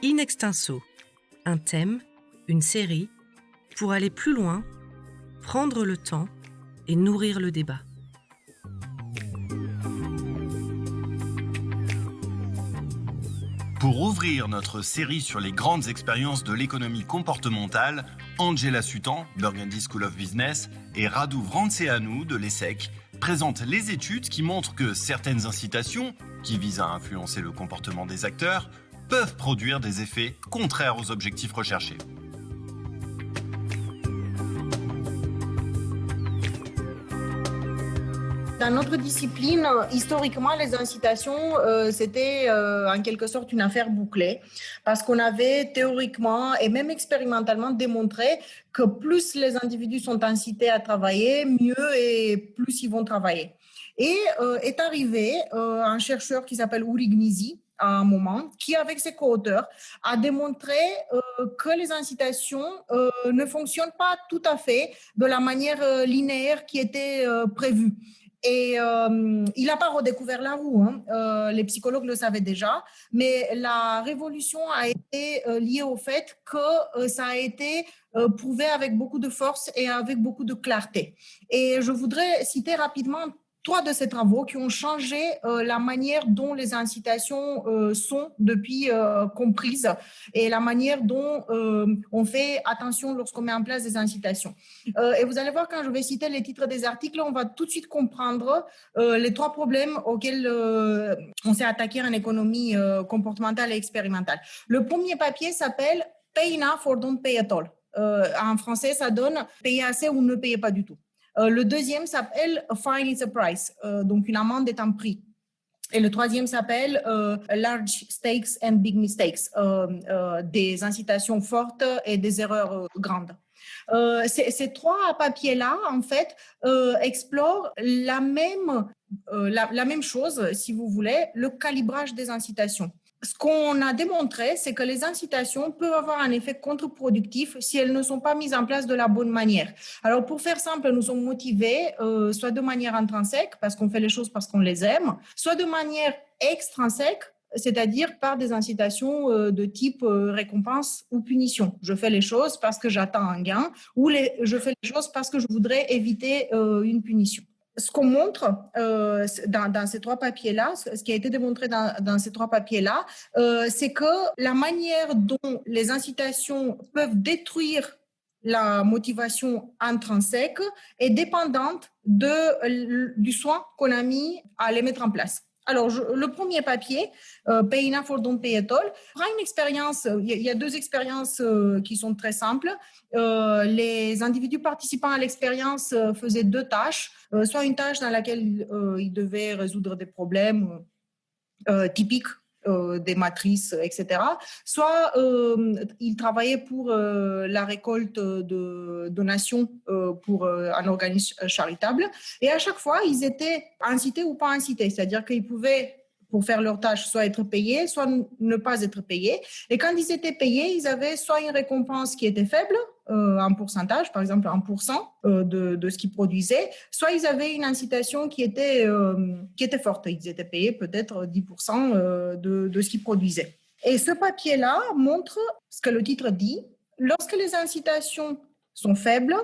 In extenso, un thème, une série, pour aller plus loin, prendre le temps et nourrir le débat. Pour ouvrir notre série sur les grandes expériences de l'économie comportementale, Angela Sutan, Burgundy School of Business, et Radu Vranceanu de l'ESSEC présentent les études qui montrent que certaines incitations, qui visent à influencer le comportement des acteurs, peuvent produire des effets contraires aux objectifs recherchés. Dans notre discipline, historiquement, les incitations, c'était en quelque sorte une affaire bouclée parce qu'on avait théoriquement et même expérimentalement démontré que plus les individus sont incités à travailler, mieux et plus ils vont travailler. Et est arrivé un chercheur qui s'appelle Uri Gnisi, à un moment, qui, avec ses co-auteurs, a démontré que les incitations ne fonctionnent pas tout à fait de la manière linéaire qui était prévue. Et il n'a pas redécouvert la roue, hein. Les psychologues le savaient déjà, mais la révolution a été liée au fait que ça a été prouvé avec beaucoup de force et avec beaucoup de clarté. Et je voudrais citer rapidement 3 de ces travaux qui ont changé la manière dont les incitations sont depuis comprises et la manière dont on fait attention lorsqu'on met en place des incitations. Et vous allez voir, quand je vais citer les titres des articles, on va tout de suite comprendre les 3 problèmes auxquels on s'est attaqué en économie comportementale et expérimentale. Le premier papier s'appelle « Pay enough or don't pay at all ». En français, ça donne « payer assez ou ne payer pas du tout ». Le deuxième s'appelle « Fine is a price », donc une amende est un prix. Et le troisième s'appelle Large Stakes and Big Mistakes, des incitations fortes et des erreurs grandes. Ces 3 papiers-là, en fait, explorent la même chose, si vous voulez, le calibrage des incitations. Ce qu'on a démontré, c'est que les incitations peuvent avoir un effet contre-productif si elles ne sont pas mises en place de la bonne manière. Alors, pour faire simple, nous sommes motivés soit de manière intrinsèque, parce qu'on fait les choses parce qu'on les aime, soit de manière extrinsèque, c'est-à-dire par des incitations de type récompense ou punition. Je fais les choses parce que j'attends un gain ou je fais les choses parce que je voudrais éviter une punition. Ce qu'on montre dans ces 3 papiers-là, ce qui a été démontré dans ces 3 papiers-là, c'est que la manière dont les incitations peuvent détruire la motivation intrinsèque est dépendante du soin qu'on a mis à les mettre en place. Alors, le premier papier, Pay enough or don't pay at all, prend une expérience. Il y a 2 expériences qui sont très simples. Les individus participant à l'expérience faisaient 2 tâches, soit une tâche dans laquelle ils devaient résoudre des problèmes typiques des matrices, etc. Soit ils travaillaient pour la récolte de donations pour un organisme charitable. Et à chaque fois, ils étaient incités ou pas incités. C'est-à-dire qu'ils pouvaient, pour faire leur tâche, soit être payés, soit ne pas être payés. Et quand ils étaient payés, ils avaient soit une récompense qui était faible, en pourcentage, par exemple 1% de ce qu'ils produisaient, soit ils avaient une incitation qui était forte. Ils étaient payés peut-être 10% de ce qu'ils produisaient. Et ce papier-là montre ce que le titre dit. Lorsque les incitations sont faibles,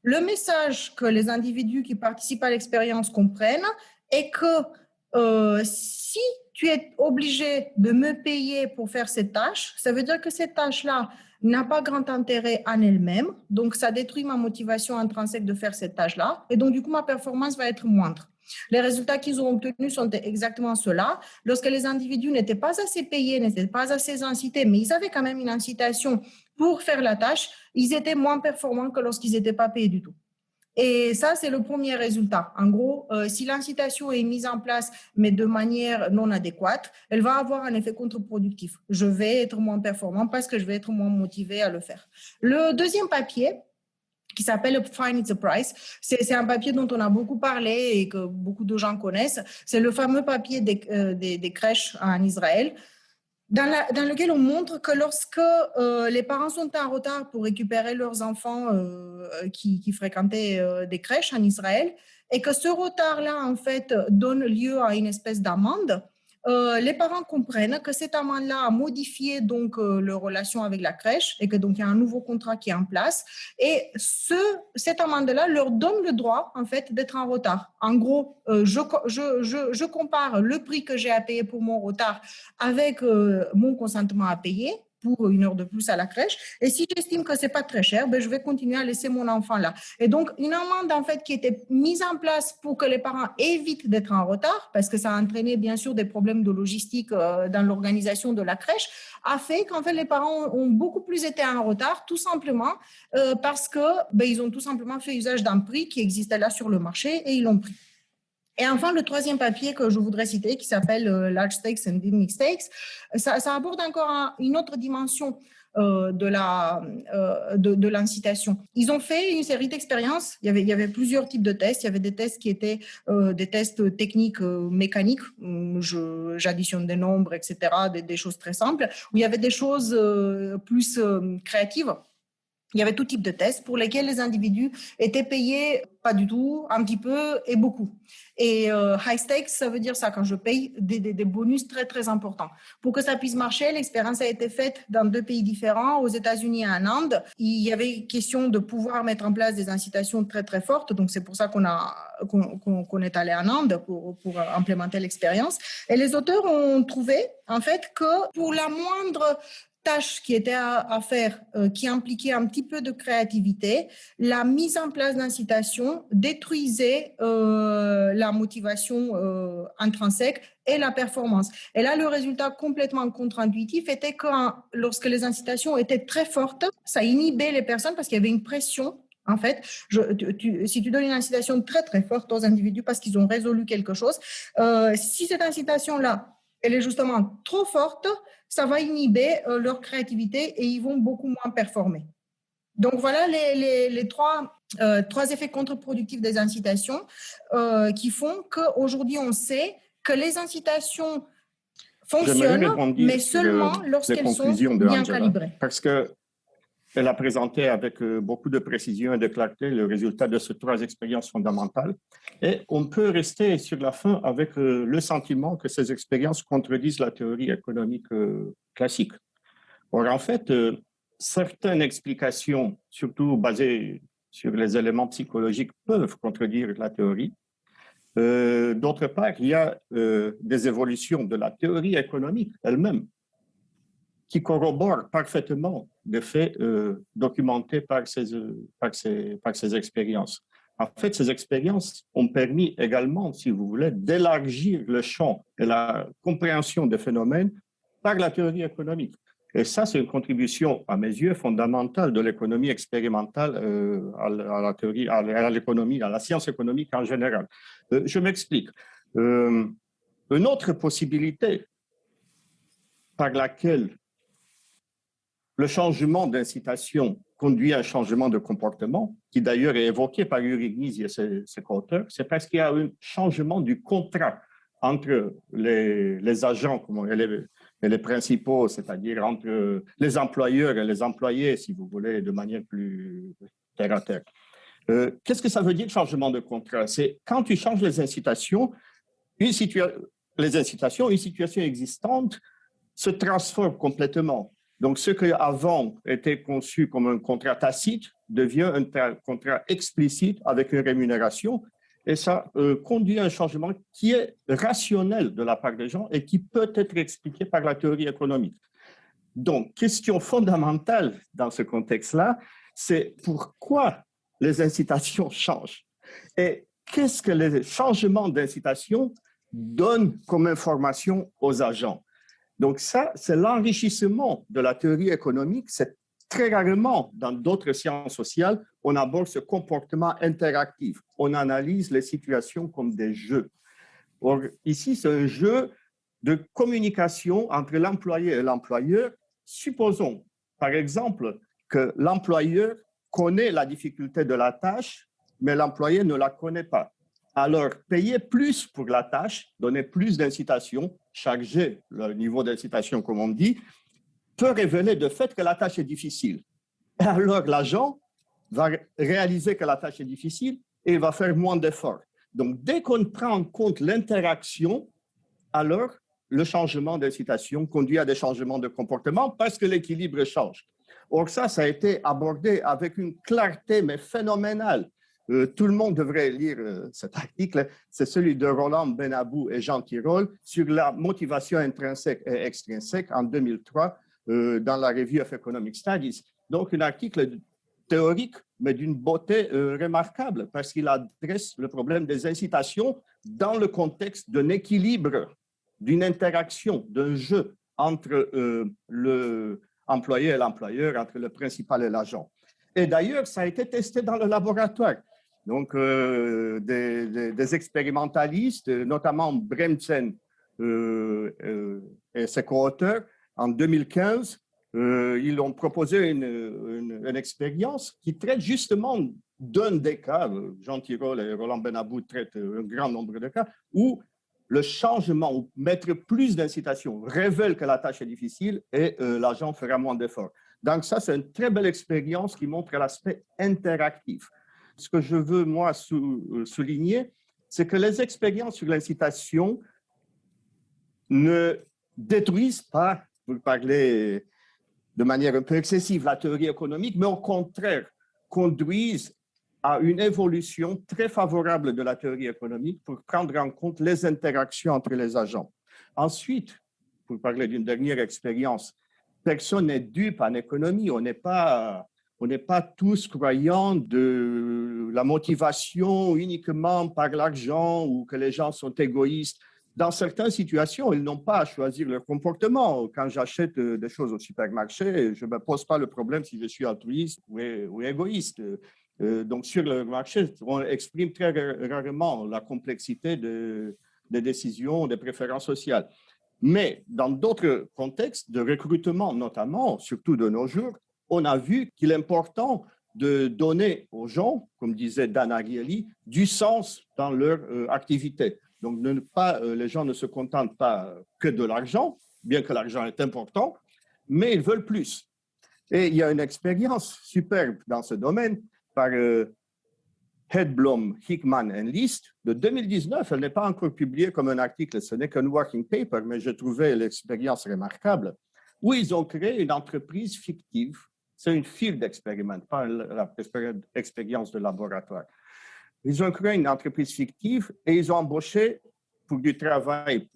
le message que les individus qui participent à l'expérience comprennent est que si tu es obligé de me payer pour faire cette tâche, ça veut dire que cette tâche-là n'a pas grand intérêt en elle-même, donc ça détruit ma motivation intrinsèque de faire cette tâche-là, et donc du coup ma performance va être moindre. Les résultats qu'ils ont obtenus sont exactement ceux-là. Lorsque les individus n'étaient pas assez payés, n'étaient pas assez incités, mais ils avaient quand même une incitation pour faire la tâche, ils étaient moins performants que lorsqu'ils n'étaient pas payés du tout. Et ça, c'est le premier résultat. En gros, si l'incitation est mise en place, mais de manière non adéquate, elle va avoir un effet contre-productif. Je vais être moins performant parce que je vais être moins motivé à le faire. Le deuxième papier, qui s'appelle Fine is a Price. C'est un papier dont on a beaucoup parlé et que beaucoup de gens connaissent. C'est le fameux papier des crèches en Israël, dans lequel on montre que lorsque les parents sont en retard pour récupérer leurs enfants qui fréquentaient des crèches en Israël, et que ce retard-là, en fait, donne lieu à une espèce d'amende, les parents comprennent que cette amende-là a modifié donc leur relation avec la crèche et que donc il y a un nouveau contrat qui est en place. Et cette amende-là leur donne le droit en fait d'être en retard. En gros, je compare le prix que j'ai à payer pour mon retard avec mon consentement à payer pour 1 heure de plus à la crèche. Et si j'estime que c'est pas très cher, ben, je vais continuer à laisser mon enfant là. Et donc, une amende, en fait, qui était mise en place pour que les parents évitent d'être en retard, parce que ça a entraîné, bien sûr, des problèmes de logistique dans l'organisation de la crèche, a fait qu'en fait, les parents ont beaucoup plus été en retard, tout simplement parce que ben, ils ont tout simplement fait usage d'un prix qui existait là sur le marché et ils l'ont pris. Et enfin, le troisième papier que je voudrais citer, qui s'appelle Large Stakes and Big Stakes, ça aborde encore une autre dimension de l'incitation. Ils ont fait une série d'expériences. Il y avait plusieurs types de tests. Il y avait des tests qui étaient des tests techniques mécaniques. J'additionne des nombres, etc., des choses très simples. Où il y avait des choses plus créatives. Il y avait tout type de tests pour lesquels les individus étaient payés pas du tout, un petit peu et beaucoup. Et high stakes, ça veut dire ça, quand je paye des bonus très, très importants. Pour que ça puisse marcher, l'expérience a été faite dans 2 pays différents, aux États-Unis et en Inde. Il y avait question de pouvoir mettre en place des incitations très, très fortes. Donc, c'est pour ça qu'on est allé en Inde pour implémenter l'expérience. Et les auteurs ont trouvé, en fait, que pour la moindre tâche qui était à faire, qui impliquait un petit peu de créativité, la mise en place d'incitation détruisait la motivation intrinsèque et la performance. Et là, le résultat complètement contre-intuitif était que lorsque les incitations étaient très fortes, ça inhibait les personnes parce qu'il y avait une pression. En fait, si tu donnes une incitation très, très forte aux individus parce qu'ils ont résolu quelque chose, si cette incitation-là, elle est justement trop forte, ça va inhiber leur créativité et ils vont beaucoup moins performer. Donc, voilà les trois effets contre-productifs des incitations qui font qu'aujourd'hui, on sait que les incitations fonctionnent, mais seulement lorsqu'elles sont bien calibrées. Parce qu'elle a présenté avec beaucoup de précision et de clarté le résultat de ces 3 expériences fondamentales. Et on peut rester sur la fin avec le sentiment que ces expériences contredisent la théorie économique classique. Or, en fait, certaines explications, surtout basées sur les éléments psychologiques, peuvent contredire la théorie. D'autre part, il y a des évolutions de la théorie économique elle-même qui corroborent parfaitement des faits documentés par ces expériences. En fait, ces expériences ont permis également, si vous voulez, d'élargir le champ et la compréhension des phénomènes par la théorie économique. Et ça, c'est une contribution, à mes yeux, fondamentale de l'économie expérimentale à la théorie, à l'économie, à la science économique en général. Je m'explique. Une autre possibilité par laquelle le changement d'incitation conduit à un changement de comportement, qui d'ailleurs est évoqué par Urignisi et ses co-auteurs, c'est parce qu'il y a un changement du contrat entre les agents et les principaux, c'est-à-dire entre les employeurs et les employés, si vous voulez, de manière plus terre à terre. Qu'est-ce que ça veut dire, changement de contrat? C'est quand tu changes les incitations, une situation existante se transforme complètement. Donc, ce qui avant était conçu comme un contrat tacite devient un contrat explicite avec une rémunération. Et ça conduit à un changement qui est rationnel de la part des gens et qui peut être expliqué par la théorie économique. Donc, question fondamentale dans ce contexte-là, c'est pourquoi les incitations changent et qu'est-ce que les changements d'incitation donnent comme information aux agents. Donc ça, c'est l'enrichissement de la théorie économique. C'est très rarement, dans d'autres sciences sociales, on aborde ce comportement interactif. On analyse les situations comme des jeux. Or, ici, c'est un jeu de communication entre l'employé et l'employeur. Supposons, par exemple, que l'employeur connaît la difficulté de la tâche, mais l'employé ne la connaît pas. Alors, payer plus pour la tâche, donner plus d'incitation, charger le niveau d'incitation, comme on dit, peut révéler de fait que la tâche est difficile. Et alors, l'agent va réaliser que la tâche est difficile et il va faire moins d'efforts. Donc, dès qu'on prend en compte l'interaction, alors le changement d'incitation conduit à des changements de comportement parce que l'équilibre change. Or, ça a été abordé avec une clarté mais phénoménale. Tout le monde devrait lire cet article. C'est celui de Roland Benabou et Jean Tirole sur la motivation intrinsèque et extrinsèque en 2003 dans la Review of Economic Studies. Donc, un article théorique, mais d'une beauté remarquable parce qu'il adresse le problème des incitations dans le contexte d'un équilibre, d'une interaction, d'un jeu entre l'employé et l'employeur, entre le principal et l'agent. Et d'ailleurs, ça a été testé dans le laboratoire. Donc, des expérimentalistes, notamment Bremsen et ses co-auteurs, en 2015, ils ont proposé une expérience qui traite justement d'un des cas, Jean Tirole et Roland Benabou traitent un grand nombre de cas, où le changement, ou mettre plus d'incitation, révèle que la tâche est difficile et l'agent fera moins d'efforts. Donc ça, c'est une très belle expérience qui montre l'aspect interactif. Ce que je veux, moi, souligner, c'est que les expériences sur l'incitation ne détruisent pas, vous parlez de manière un peu excessive, la théorie économique, mais au contraire, conduisent à une évolution très favorable de la théorie économique pour prendre en compte les interactions entre les agents. Ensuite, pour parler d'une dernière expérience, personne n'est dupe en économie. On n'est pas tous croyants de la motivation uniquement par l'argent ou que les gens sont égoïstes. Dans certaines situations, ils n'ont pas à choisir leur comportement. Quand j'achète des choses au supermarché, je ne me pose pas le problème si je suis altruiste ou égoïste. Donc, sur le marché, on exprime très rarement la complexité des décisions, des préférences sociales. Mais dans d'autres contextes de recrutement, notamment, surtout de nos jours, on a vu qu'il est important de donner aux gens, comme disait Dan Ariely, du sens dans leur activité. Donc, les gens ne se contentent pas que de l'argent, bien que l'argent est important, mais ils veulent plus. Et il y a une expérience superbe dans ce domaine par Hedblom, Hickman et List de 2019. Elle n'est pas encore publiée comme un article, ce n'est qu'un working paper, mais je trouvais l'expérience remarquable, où ils ont créé une entreprise fictive. C'est une field experiment, pas l'expérience de laboratoire. Ils ont créé une entreprise fictive et ils ont embauché pour du travail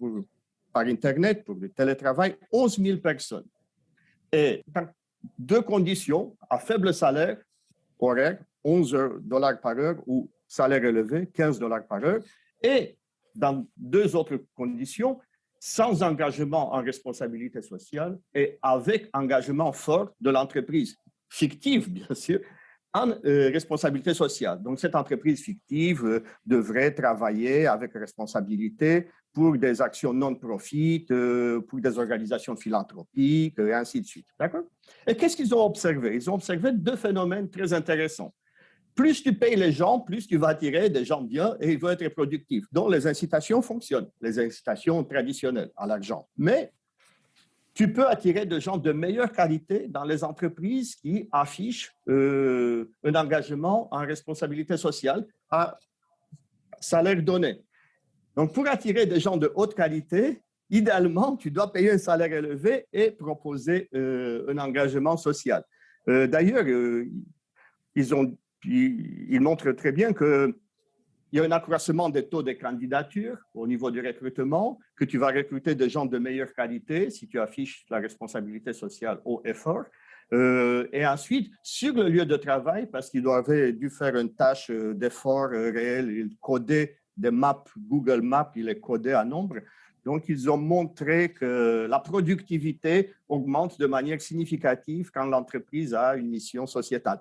par Internet, pour du télétravail, 11 000 personnes. Et dans deux conditions, à faible salaire, horaire, 11 $ par heure ou salaire élevé, 15 $ par heure. Et dans deux autres conditions, sans engagement en responsabilité sociale et avec engagement fort de l'entreprise fictive, bien sûr, en responsabilité sociale. Donc, cette entreprise fictive devrait travailler avec responsabilité pour des actions non-profit, pour des organisations philanthropiques, et ainsi de suite. D'accord? Et qu'est-ce qu'ils ont observé? Ils ont observé deux phénomènes très intéressants. Plus tu payes les gens, plus tu vas attirer des gens bien et ils vont être productifs. Donc, les incitations fonctionnent, les incitations traditionnelles à l'argent. Mais tu peux attirer des gens de meilleure qualité dans les entreprises qui affichent un engagement en responsabilité sociale à salaire donné. Donc, pour attirer des gens de haute qualité, idéalement, tu dois payer un salaire élevé et proposer un engagement social. D'ailleurs, ils montrent très bien qu'il y a un accroissement des taux de candidature au niveau du recrutement, que tu vas recruter des gens de meilleure qualité si tu affiches la responsabilité sociale haut et fort. Et ensuite, sur le lieu de travail, parce qu'ils avaient dû faire une tâche d'effort réel, ils codaient des maps, Google Maps, ils les codaient à nombre. Donc, ils ont montré que la productivité augmente de manière significative quand l'entreprise a une mission sociétale.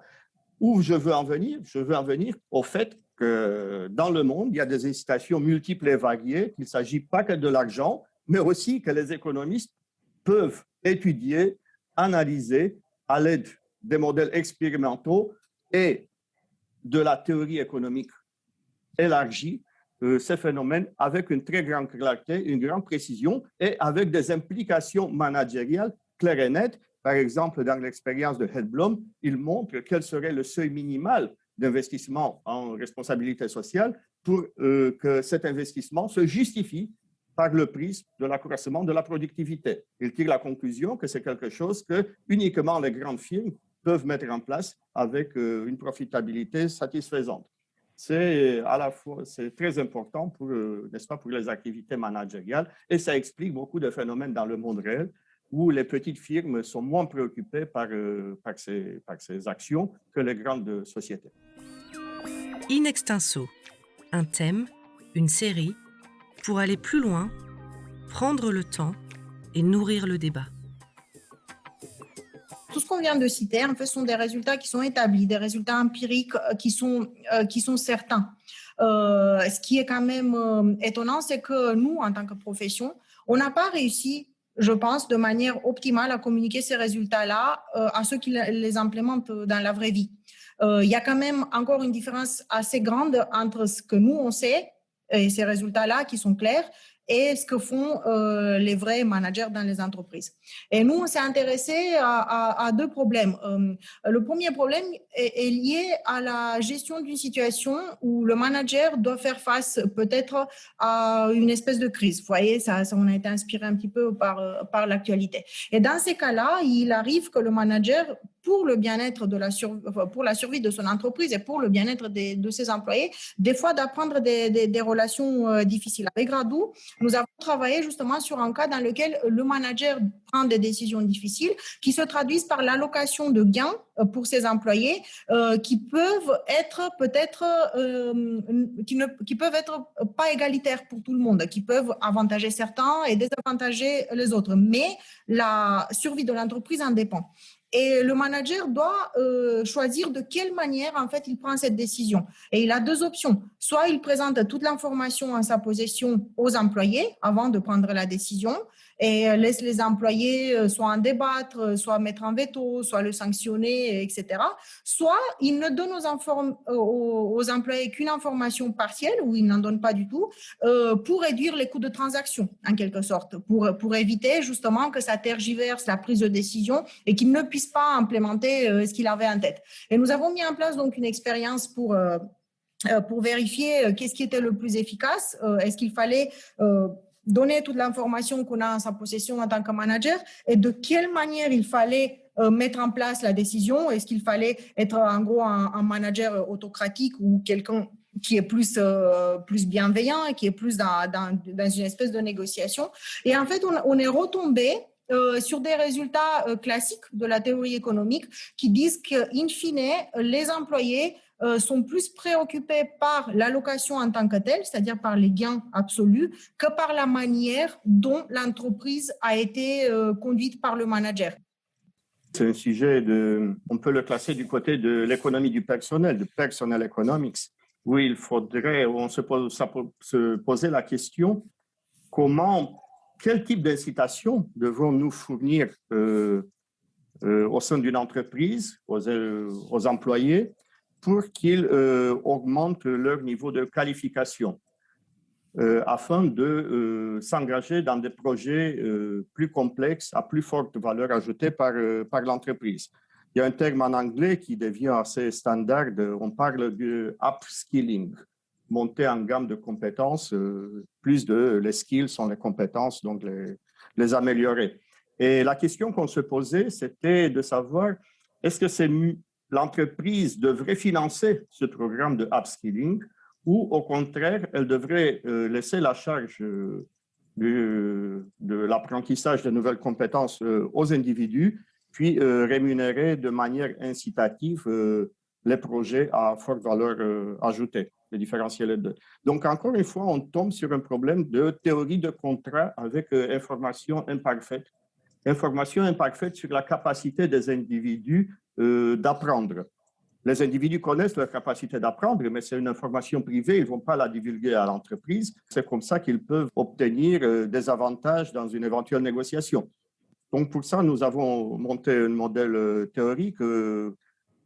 Où je veux en venir? Je veux en venir au fait que dans le monde, il y a des incitations multiples et variées, qu'il ne s'agit pas que de l'argent, mais aussi que les économistes peuvent étudier, analyser à l'aide des modèles expérimentaux et de la théorie économique élargie ces phénomènes avec une très grande clarté, une grande précision et avec des implications managériales claires et nettes. Par exemple, dans l'expérience de Hedblom, il montre quel serait le seuil minimal d'investissement en responsabilité sociale pour que cet investissement se justifie par le prisme de l'accroissement de la productivité. Il tire la conclusion que c'est quelque chose que uniquement les grandes firmes peuvent mettre en place avec une profitabilité satisfaisante. C'est à la fois très important pour, n'est-ce pas, pour les activités managériales et ça explique beaucoup de phénomènes dans le monde réel où les petites firmes sont moins préoccupées par ces actions que les grandes sociétés. In extenso, un thème, une série, pour aller plus loin, prendre le temps et nourrir le débat. Tout ce qu'on vient de citer, en fait, sont des résultats qui sont établis, des résultats empiriques qui sont certains. Ce qui est quand même étonnant, c'est que nous, en tant que profession, on n'a pas réussi, je pense, de manière optimale à communiquer ces résultats-là à ceux qui les implémentent dans la vraie vie. Il y a quand même encore une différence assez grande entre ce que nous, on sait, et ces résultats-là qui sont clairs, et ce que font les vrais managers dans les entreprises. Et nous, on s'est intéressé à deux problèmes. Le premier problème est lié à la gestion d'une situation où le manager doit faire face peut-être à une espèce de crise. Vous voyez, ça on a été inspiré un petit peu par l'actualité. Et dans ces cas-là, il arrive que le manager, pour le bien-être pour la survie de son entreprise et pour le bien-être de ses employés, des fois d'apprendre des relations difficiles. Avec Radou, nous avons travaillé justement sur un cas dans lequel le manager prend des décisions difficiles qui se traduisent par l'allocation de gains pour ses employés qui peuvent être peut-être qui peuvent être pas égalitaires pour tout le monde, qui peuvent avantager certains et désavantager les autres. Mais la survie de l'entreprise en dépend. Et le manager doit choisir de quelle manière, en fait, il prend cette décision. Et il a deux options. Soit il présente toute l'information en sa possession aux employés avant de prendre la décision et laisse les employés soit en débattre, soit mettre un veto, soit le sanctionner, etc. Soit il ne donne aux employés qu'une information partielle ou il n'en donne pas du tout pour réduire les coûts de transaction, en quelque sorte, pour éviter justement que ça tergiverse la prise de décision et qu'il ne puisse pas implémenter ce qu'il avait en tête. Et nous avons mis en place donc une expérience pour vérifier qu'est-ce qui était le plus efficace. Est-ce qu'il fallait donner toute l'information qu'on a en sa possession en tant que manager et de quelle manière il fallait mettre en place la décision. Est-ce qu'il fallait être en gros un manager autocratique ou quelqu'un qui est plus bienveillant et qui est plus dans une espèce de négociation. Et en fait, on est retombé sur des résultats classiques de la théorie économique qui disent qu'in fine, les employés sont plus préoccupés par l'allocation en tant que telle, c'est-à-dire par les gains absolus, que par la manière dont l'entreprise a été conduite par le manager. C'est un sujet on peut le classer du côté de l'économie du personnel, de personal economics, où il faudrait, se poser la question quel type d'incitation devons-nous fournir au sein d'une entreprise, aux employés, pour qu'ils augmentent leur niveau de qualification afin de s'engager dans des projets plus complexes, à plus forte valeur ajoutée par l'entreprise. Il y a un terme en anglais qui devient assez standard, on parle du upskilling, monter en gamme de compétences, les skills sont les compétences, donc les améliorer. Et la question qu'on se posait, c'était de savoir, est-ce que l'entreprise devrait financer ce programme de upskilling ou au contraire, elle devrait laisser la charge de l'apprentissage de nouvelles compétences aux individus, puis rémunérer de manière incitative les projets à forte valeur ajoutée, les différentiels les deux. Donc, encore une fois, on tombe sur un problème de théorie de contrat avec information imparfaite sur la capacité des individus d'apprendre. Les individus connaissent leur capacité d'apprendre, mais c'est une information privée, ils ne vont pas la divulguer à l'entreprise. C'est comme ça qu'ils peuvent obtenir des avantages dans une éventuelle négociation. Donc, pour ça, nous avons monté un modèle théorique.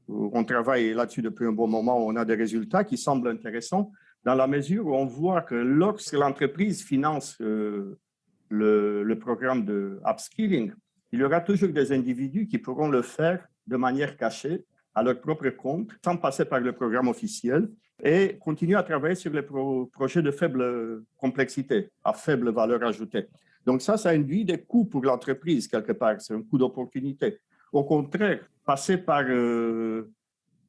On travaille là-dessus depuis un bon moment. On a des résultats qui semblent intéressants dans la mesure où on voit que lorsque l'entreprise finance le programme de upskilling, il y aura toujours des individus qui pourront le faire de manière cachée, à leur propre compte, sans passer par le programme officiel. et continuer à travailler sur les projets de faible complexité, à faible valeur ajoutée. Donc ça induit des coûts pour l'entreprise quelque part, c'est un coût d'opportunité. Au contraire, passer par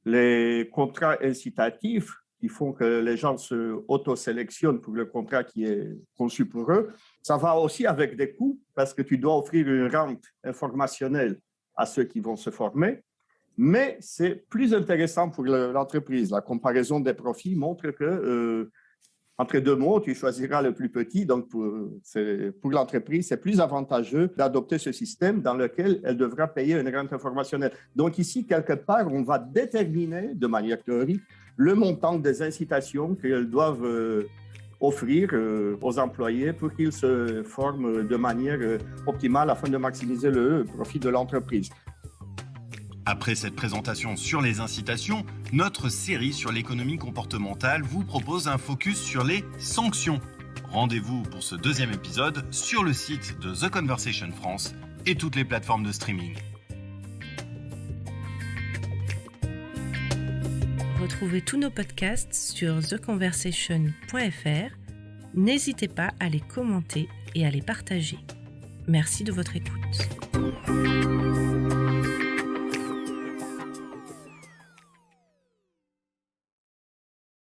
les contrats incitatifs qui font que les gens se auto-sélectionnent pour le contrat qui est conçu pour eux, ça va aussi avec des coûts parce que tu dois offrir une rente informationnelle à ceux qui vont se former. Mais c'est plus intéressant pour l'entreprise. La comparaison des profits montre que entre deux mots, tu choisiras le plus petit. Donc, pour l'entreprise, c'est plus avantageux d'adopter ce système dans lequel elle devra payer une rente informationnelle. Donc, ici, quelque part, on va déterminer de manière théorique le montant des incitations qu'elles doivent offrir aux employés pour qu'ils se forment de manière optimale afin de maximiser le profit de l'entreprise. Après cette présentation sur les incitations, notre série sur l'économie comportementale vous propose un focus sur les sanctions. Rendez-vous pour ce deuxième épisode sur le site de The Conversation France et toutes les plateformes de streaming. Retrouvez tous nos podcasts sur theconversation.fr. N'hésitez pas à les commenter et à les partager. Merci de votre écoute.